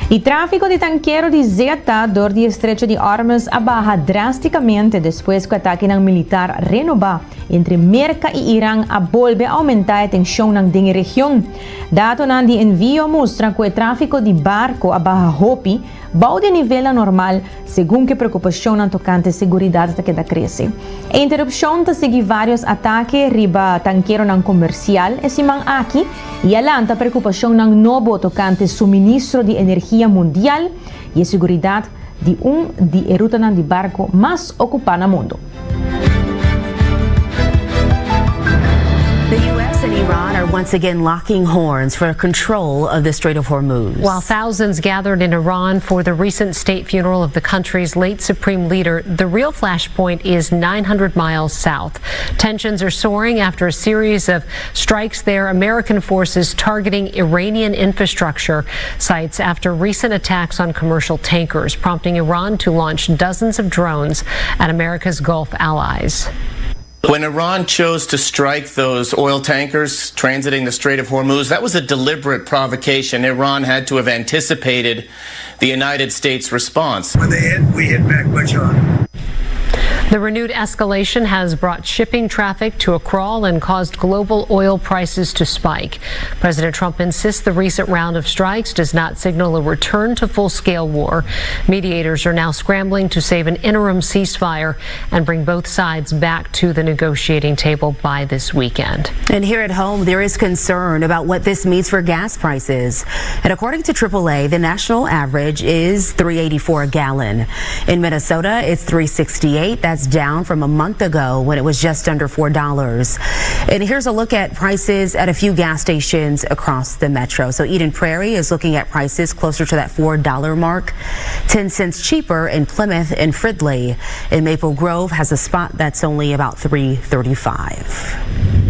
O tráfico de tanqueiro de Zeta dor do estrecho de Hormuz abaixa drasticamente depois que o ataque militar renovado entre América e Irã volve a aumentar a tensão na região. Dados de envio mostram que o tráfico de barco abaixa hopi vai de nível normal, segundo que preocupação na tocante segurança que cresce. A interrupção está seguir vários ataques riba tanqueiro comercial esse man aqui e alanta a preocupação na novo tocante suministro de energia mundial e a segurança de de ruta de barco mais ocupada no mundo. The U.S. and Iran are once again locking horns for control of the Strait of Hormuz. While thousands gathered in Iran for the recent state funeral of the country's late supreme leader, the real flashpoint is 900 miles south. Tensions are soaring after a series of strikes there, American forces targeting Iranian infrastructure sites after recent attacks on commercial tankers, prompting Iran to launch dozens of drones at America's Gulf allies. When Iran chose to strike those oil tankers transiting the Strait of Hormuz, that was a deliberate provocation. Iran had to have anticipated the United States response. When they hit, we hit back much on. The renewed escalation has brought shipping traffic to a crawl and caused global oil prices to spike. President Trump insists the recent round of strikes does not signal a return to full-scale war. Mediators are now scrambling to save an interim ceasefire and bring both sides back to the negotiating table by this weekend. And here at home, there is concern about what this means for gas prices. And according to AAA, the national average is $3.84 a gallon. In Minnesota, it's $3.68. That's down from a month ago when it was just under $4. And here's a look at prices at a few gas stations across the metro. So Eden Prairie is looking at prices closer to that $4 mark. 10 cents cheaper in Plymouth and Fridley. And Maple Grove has a spot that's only about $3.35.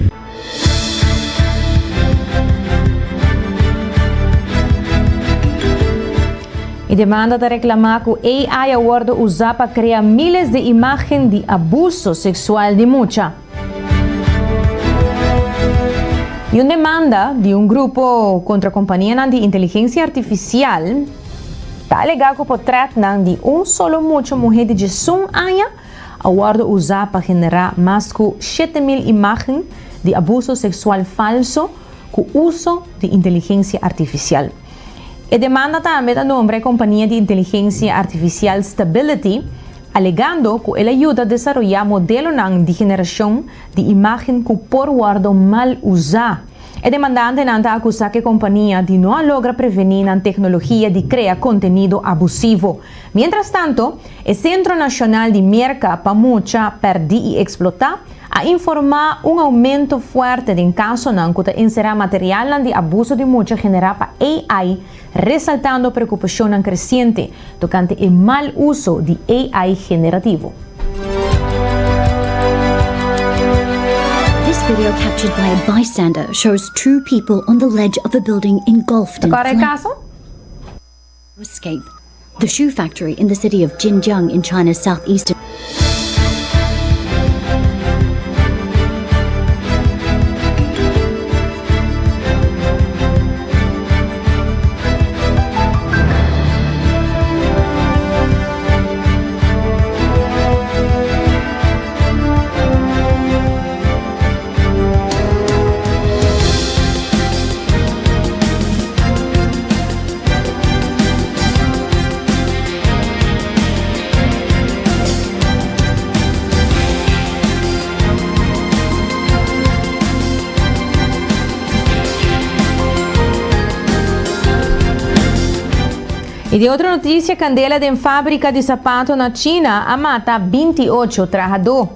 E demanda de reclamar que AI agora usa para criar miles de imagens de abuso sexual de mucha. E uma demanda de um grupo contra a companhia de inteligência artificial está alegado que o portrait de solo mucha mulher de 18 anos agora usa para generar mais de 7.000 imagens de abuso sexual falso com uso de inteligência artificial. E demanda também da nome a companhia de inteligência artificial Stability alegando que él ayuda a desarrollar modelo de generación de imagen que por guardo mal usar. El demandante nanta acusa que compañía de no logra prevenir la tecnología de crear contenido abusivo. Mientras tanto, el Centro Nacional de Merca para Mucha Perder y Explotar a informar un aumento fuerte de casos que inserá material de abuso de mucha generado para AI, resaltando preocupación creciente tocante el mal uso de AI generativo. This video captured by a bystander shows two people on the ledge of a building engulfed in flames. Escape. The shoe factory in the city of Xinjiang in China's southeastern. Y de otra noticia, candela de fábrica de zapatos en China a mata 28 trabajadores.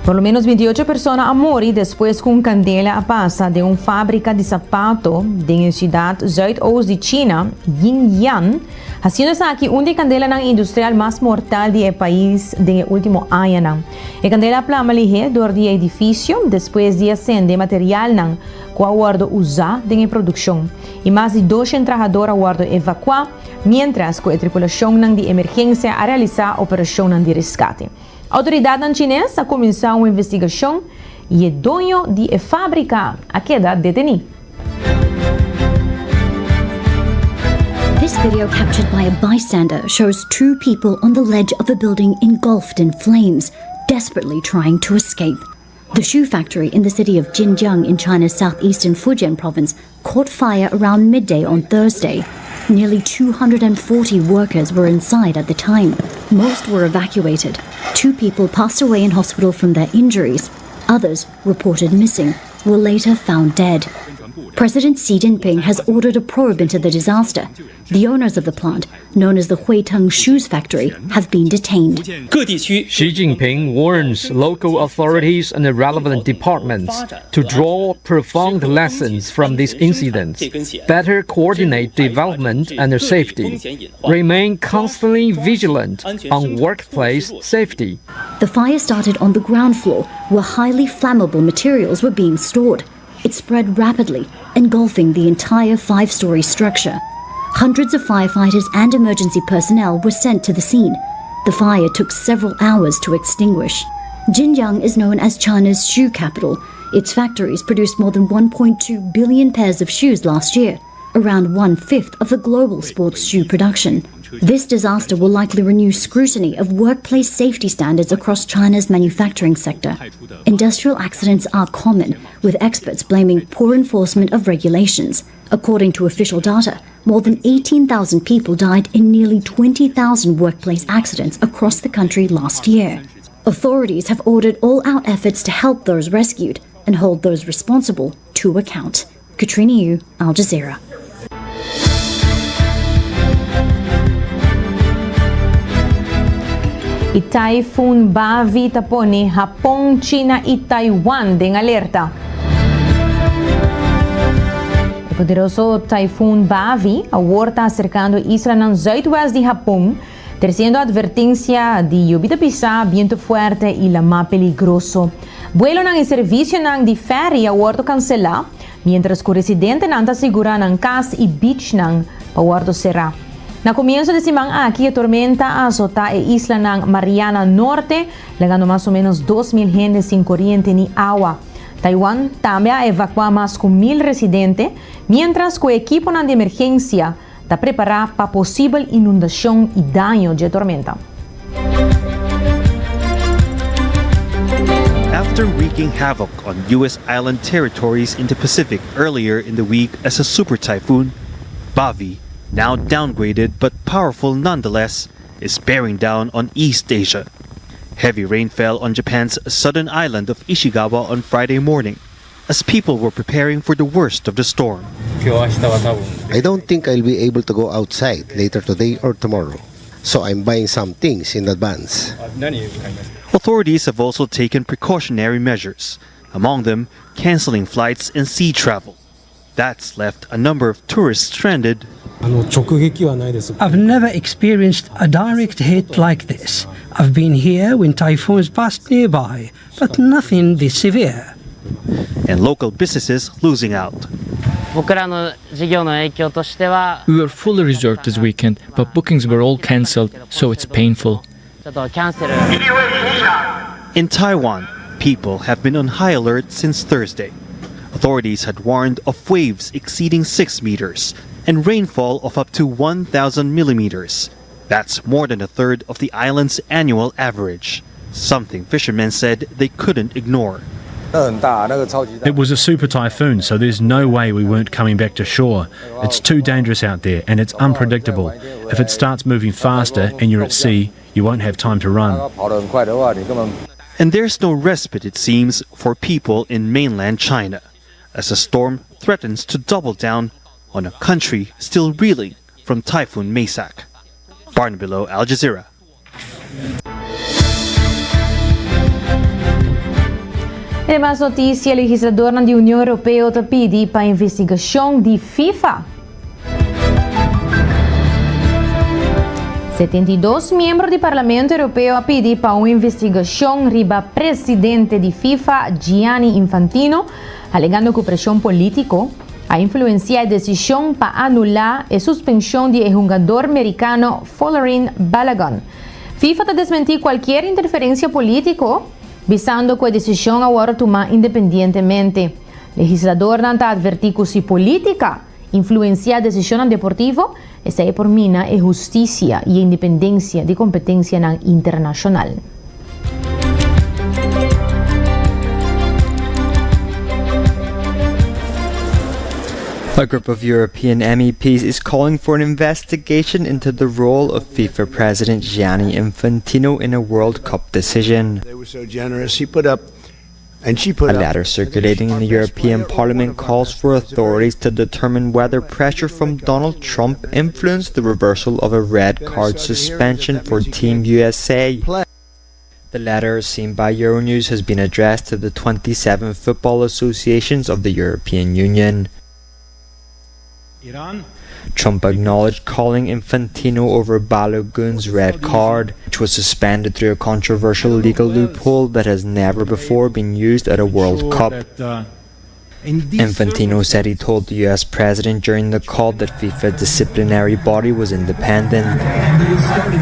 Por lo menos 28 personas han muerto después que una candela pasa de una fábrica de zapatos de la ciudad zuidoost de China, Yinjiang, haciendo aquí una candela industrial más mortal del país del último año. La candela plama lige door el edificio después de ascender material que aguardo usar en la producción. Y más de 200 trabajadores aguardo evacuar, mientras que la tripulación de emergencia a realizar operación de rescate. A autoridade chinesa começou uma investigação e o dono de fábrica a queda detenido. This video captured by a bystander shows two people on the ledge of a building engulfed in flames, desperately trying to escape. The shoe factory in the city of Xinjiang in China's southeastern Fujian province caught fire around midday on Thursday. Nearly 240 workers were inside at the time. Most were evacuated. 2 people passed away in hospital from their injuries. Others, reported missing, were later found dead. President Xi Jinping has ordered a probe into the disaster. The owners of the plant, known as the Huiteng Shoes Factory, have been detained. Xi Jinping warns local authorities and the relevant departments to draw profound lessons from these incidents, better coordinate development and safety, remain constantly vigilant on workplace safety. The fire started on the ground floor, where highly flammable materials were being stored. It spread rapidly, engulfing the entire 5-story structure. Hundreds of firefighters and emergency personnel were sent to the scene. The fire took several hours to extinguish. Xinjiang is known as China's shoe capital. Its factories produced more than 1.2 billion pairs of shoes last year, around 1/5 of the global sports shoe production. This disaster will likely renew scrutiny of workplace safety standards across China's manufacturing sector. Industrial accidents are common, with experts blaming poor enforcement of regulations. According to official data, more than 18,000 people died in nearly 20,000 workplace accidents across the country last year. Authorities have ordered all-out efforts to help those rescued and hold those responsible to account. Katrina Yu, Al Jazeera. Y Typhoon Bavi tapone Japón, China y Taiwán en alerta. El poderoso Typhoon Bavi ahora acercando isla en zuidwest de Japón, terciando advertencia de lluvia pesada, viento fuerte y la más peligroso. Vuelo en el servicio de ferry ahora cancelado, mientras que residentes não aseguran en casa y beach ahora cerrar. Na comienzo de semana aquí, a tormenta azota a isla Mariana Norte, legando más o menos 2,000 gente sin corriente ni agua. Taiwán también evacua más de 1,000 residentes, mientras que el equipo de emergencia está preparado para posible inundación y daño de tormenta. After wreaking havoc on U.S. island territories in the Pacific earlier in the week as a super typhoon, Bavi now downgraded but powerful nonetheless, is bearing down on East Asia. Heavy rain fell on Japan's southern island of Ishikawa on Friday morning, as people were preparing for the worst of the storm. I don't think I'll be able to go outside later today or tomorrow, so I'm buying some things in advance. Authorities have also taken precautionary measures, among them canceling flights and sea travel. That's left a number of tourists stranded. I've never experienced a direct hit like this. I've been here when typhoons passed nearby, but nothing this severe. And local businesses losing out. We were fully reserved this weekend, but bookings were all cancelled, so it's painful. In Taiwan, people have been on high alert since Thursday. Authorities had warned of waves exceeding 6 meters and rainfall of up to 1,000 millimeters. That's more than a third of the island's annual average, something fishermen said they couldn't ignore. It was a super typhoon, so there's no way we weren't coming back to shore. It's too dangerous out there and it's unpredictable. If it starts moving faster and you're at sea, you won't have time to run. And there's no respite, it seems, for people in mainland China, as the storm threatens to double down on a country still reeling from Typhoon Maysak. Barnabilo, Al Jazeera. E mais notícia, legislador da União Europeia está pedindo para investigação de FIFA. 72 membros do Parlamento Europeu pediram para uma investigação riba presidente de FIFA, Gianni Infantino, alegando que pressão político a influenciar a decisão para anular a suspensão de jogador americano Folarin Balogun. FIFA está desmentir qualquer interferência política, visando que a decisão agora tomar independentemente. Legislador não está advertindo que se política influenciar a decisão deportiva, essa é por mina a justiça e a independência de competência internacional. A group of European MEPs is calling for an investigation into the role of FIFA President Gianni Infantino in a World Cup decision. They were so generous. A letter circulating in the European Parliament calls for authorities to determine whether pressure from Donald Trump influenced the reversal of a red card suspension for Team USA. The letter, seen by Euronews, has been addressed to the 27 football associations of the European Union. Trump acknowledged calling Infantino over Balogun's red card, which was suspended through a controversial legal loophole that has never before been used at a World Cup. Infantino said he told the US president during the call that FIFA's disciplinary body was independent.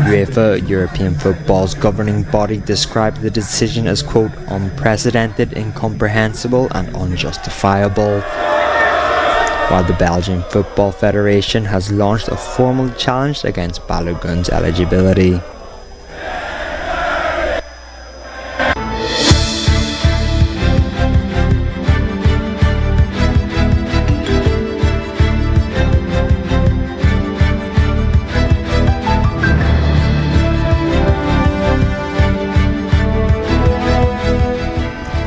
UEFA, European football's governing body, described the decision as, quote, unprecedented, incomprehensible and unjustifiable. While the Belgian Football Federation has launched a formal challenge against Balogun's eligibility.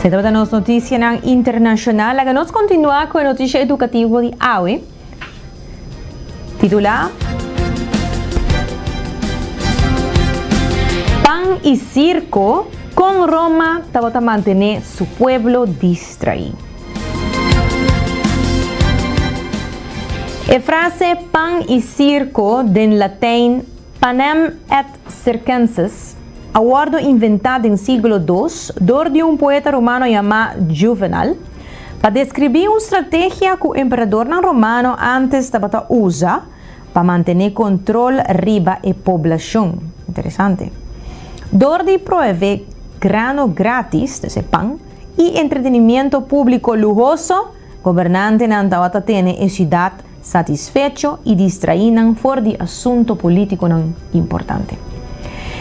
Se trata de notícias internacional, agora nós continuar com a notícia educativa de hoje. Titular: Pan y circo con Roma para mantener su pueblo distraído. A frase pan y circo, den latim panem et circenses, aguardo inventado em século II por poeta romano chamado Juvenal, para descrever uma estratégia que o imperador romano antes estava usando para manter controle riba a população. Interessante. Dor de prover grano grátis, esse pão, e entretenimento público lujoso, governante não estava tendo a cidade satisfeito e distraído fora de assunto político importante.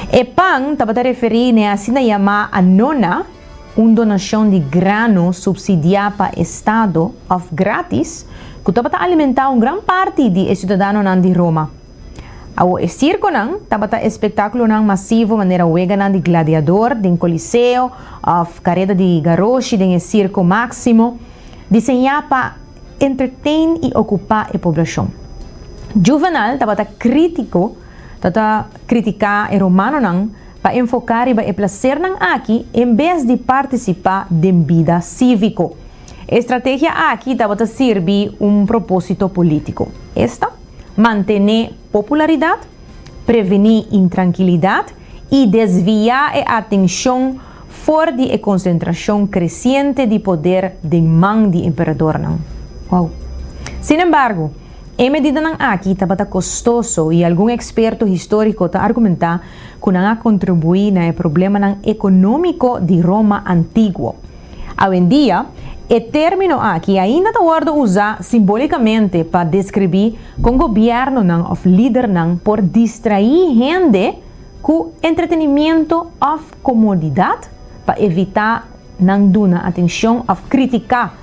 E pan estava a referir a sina chamada a nona, donação de grano subsidiado para Estado of grátis, que está alimentar gran parte de cidadãos de Roma. O circo tabata espetáculo massivo maneira wega de gladiador, de coliseu, of carrera de garroche, de circo máximo, desenhar para entertain e ocupar a população. Juvenal tabata criticar o romano para enfocar e placer aqui em vez de participar de vida cívico. A estratégia aqui tabata serve propósito político. Esta manter popularidade, prevenir intranquilidade e desviar a atenção fora de a concentração crescente de poder de mão de imperador. Wow. Sin embargo, a medida aqui está custoso e algum experto histórico está argumentar que não contribui no problema econômico de Roma antigo. Hoje em dia, o término aqui ainda está usado simbolicamente para descrever com o governo ou líder por distrair gente com entretenimento ou comodidade para evitar não dar atenção ou criticar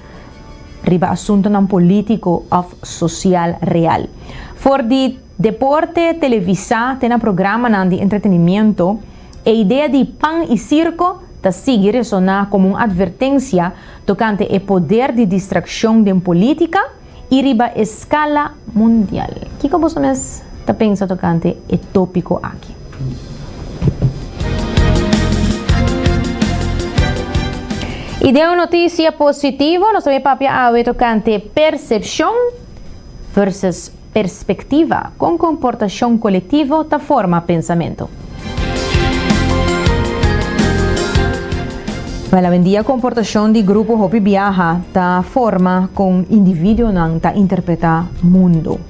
riba assunto político ou social real. For de deporte, televisão, tem programa de entretenimento, a ideia de pan e circo está sigue ressonar como uma advertência tocante o poder de distração de política e riba escala mundial. O que você está pensando tocante o tópico aqui? E de uma notícia positiva, nós também vamos tocante percepção versus perspectiva com comportação coletiva da forma pensamento. Hoje em dia, a comportação de grupo Hopi viaja da forma com indivíduo não ta interpretar mundo.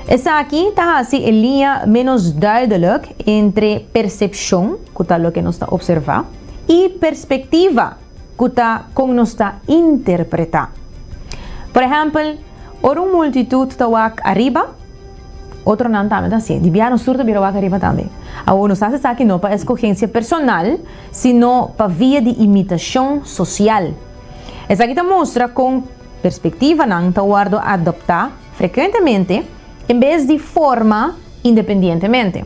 Essa aqui está assim a linha menos duidelijk entre percepção, que é o que nós está observar, e perspectiva, que está como nós está interpretar. Por exemplo, uma multitud está arriba, outro não também assim. De viajar no surto vira arriba também. Agora, nós estamos aqui não para escolhência personal, sino para via de imitação social. Essa aqui mostra com perspectiva não está adoptar frequentemente, em vez de forma independentemente.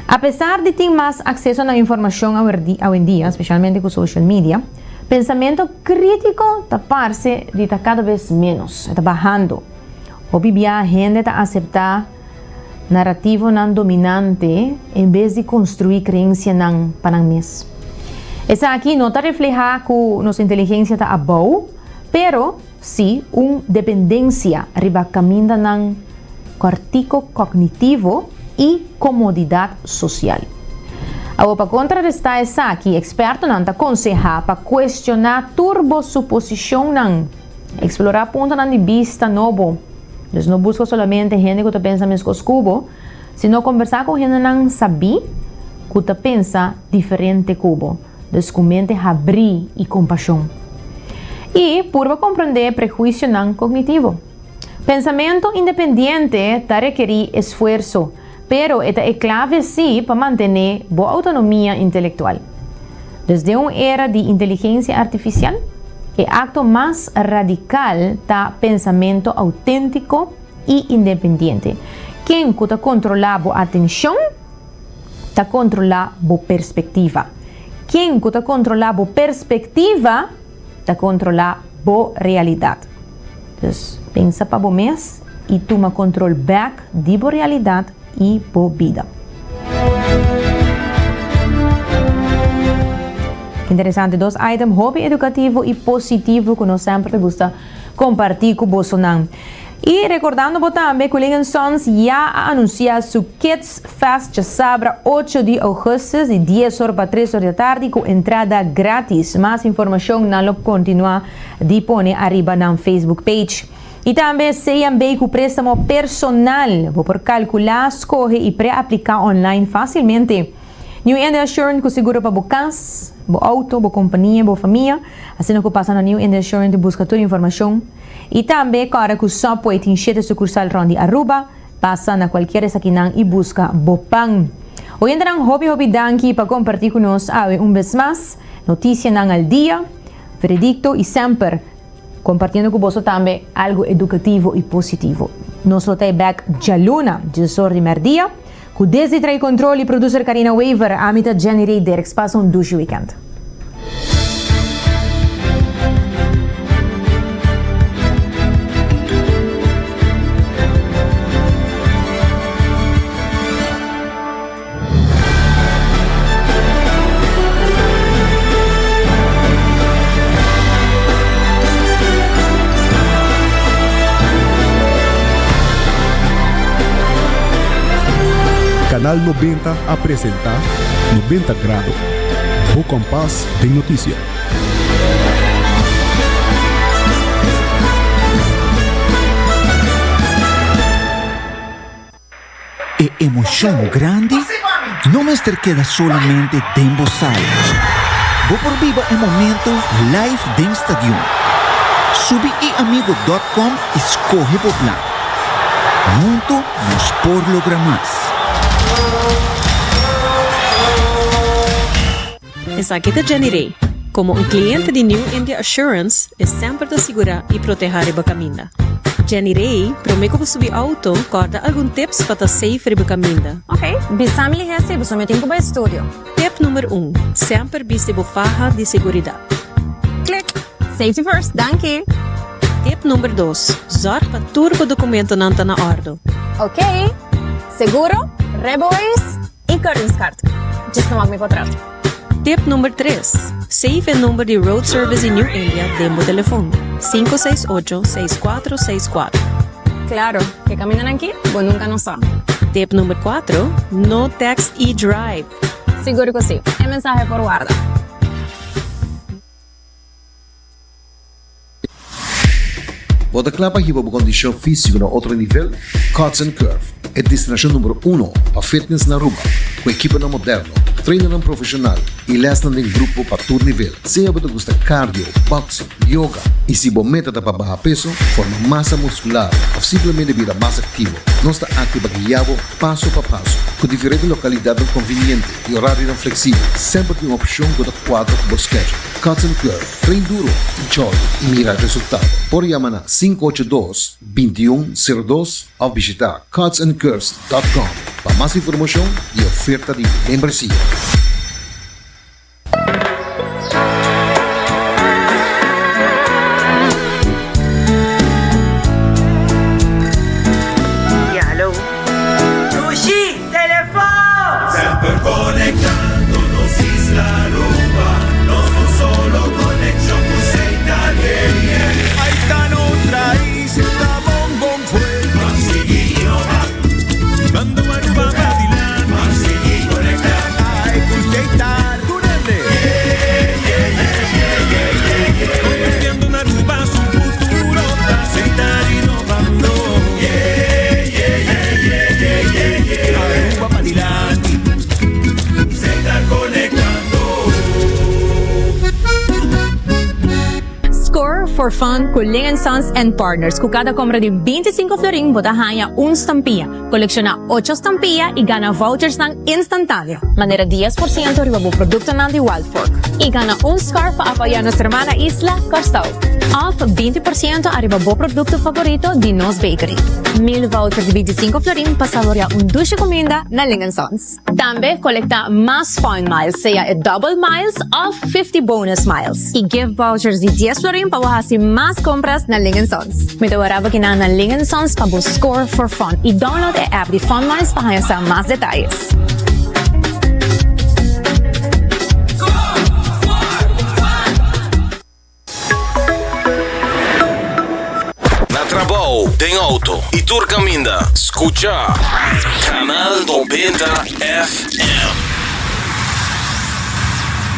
Apesar de ter mais acesso à informação hoje em dia, especialmente com social media, pensamento crítico está parece de estar cada vez menos, está bajando. Hoje a gente está aceitar narrativo não dominante em vez de construir crença não para nós. Essa aqui não está reflejada que nossa inteligência está boa, pero sim uma dependência riba caminho não cortico cognitivo e comodidade social. Agora, para contrarrestar essa aqui, experto não está aconselhar para questionar turbosuposição não, explorar pontos de vista novo. Eles não buscam somente gente que pensa mesmo cubo, sino conversar com gente que não sabe que pensa diferente cubo. Descomente abrir e compaixão. E por compreender prejuízo não cognitivo. Pensamento independente está requerir esforço, pero é clave sim para manter boa autonomia intelectual. Desde uma era de inteligência artificial, o acto mais radical está pensamento autêntico e independente. Quem está controlando a atenção, está controlando a perspectiva. Quem está controlando a perspectiva, está controlando a realidade. Então, pensa para o mês e toma controle back de a realidade e a vida. Interessante, dois items, hobby educativo e positivo, que nós sempre gostamos compartilhar com você. E recordando também que o Lincoln Sons já anunciou seu Kids Fest de sábado 8 de agosto, de 10 horas para 3 horas da tarde, com entrada grátis. Mais informação não continua disponível arriba na Facebook page. E também sejam bem com préstamo personal, por calcular, escolher e pré-aplicar online facilmente. New End Assurance com seguro para casa, bo auto, bo companhia, bo família. Assim que passa na New End Assurance busca toda a informação. E também, cara, que só pode ter 7 sucursal de Aruba, passa na qualquer esquina e busca bo pan. Hoy entrarán Hopi Danki para compartir con nos un vez más noticia ng al día, veredicto y siempre compartiendo con vosotros también algo educativo y positivo. Nos lo trae back Jaluna, gestor de Merdia, con desde trae control y producer Karina Weaver, amita Jenny Ray, Derek pasa un douche weekend. Canal 90 apresenta 90 grados, o compás de notícia. E emoção grande não me queda solamente dentro da sala. Vou por viva o momento live dentro do estádio. Subi e amigo.com escorre o plan. Muito nos por lograr mais. Es aquí de Jenny Ray. Como un cliente de New India Assurance, es siempre de asegurar y proteger a caminda. Jenny Ray, promete que subir auto, corda algum tips para safe a caminda. Ok, bisami lihense, busome tempo para estudio. Tip número 1. Sempre viste a faja de seguridad. Click. Safety first, danke. Tip número 2. Zorg para turbo documento nanta na ordo. Ok. Seguro, rebois e cardinscart. Just não me contrato. Tip número 3. Save o número de Road Service em New India dentro do telefone. 568-6464. Claro, que caminan aqui, bom nunca não sabe. Tip número 4. No text e drive. Seguro que sim. É mensagem por guarda. Bota clapa hiba bu condição física no outro nível, Cuts and Curve é destinação número 1 para fitness na Aruba, com equipa na moderno, treino profissional e lesson em grupo para todo nível. Seja você gosta cardio, boxing, yoga e se você meta para baixar peso, formar massa muscular ou simplesmente vir mais ativo, nós está ativo guiado passo a passo, com diferentes localidades convenientes e horário flexível. Sempre tem uma opção que quadro com o schedule. Cuts and Curve, treino duro, enjoy e mira resultado. Por chamar na 582-2102 ou visitar cutsandcurves.com para mais informação e oferta de membresia. Hello. Sushi, telefone! Sempre conectándonos Isla Aruba. No son solo conexión, puse Italia. Ahí está otra isla, bombón fue. Masiguino va. Cuando Aruba va a Dilan. Masiguino conectar. Ay, puse Italia. Durante. Convirtiendo en Aruba su futuro. Aceitar innovando. Aruba va a Dilan. Se está conectando. Score for fun con Ling & Sons and Partners. Con cada compra de 25 florin, botahanha un stampilla. Colecciona 8 stampilla y gana vouchers ng instantáneo. Manera 10% riba bu produkto ng The Wild Fork. Y gana un scarf para apoyar nuestra hermana Isla Costau. Off 20% arriba bu produkto favorito de Nos Bakery. 1000 vouchers de 25 florin para saborear un dulce comida na Ling & Sons. También colecta más fun miles, sea double miles of 50 bonus miles. Y give vouchers de 10 florin para bajar más compras na Ling & Sons. Me dewaraba que na Ling & Sons para bu Score for Fun y download the app de Fun Miles para sa más detalles. Na trabalho, tem auto e tur caminda. Escucha Canal 90 FM.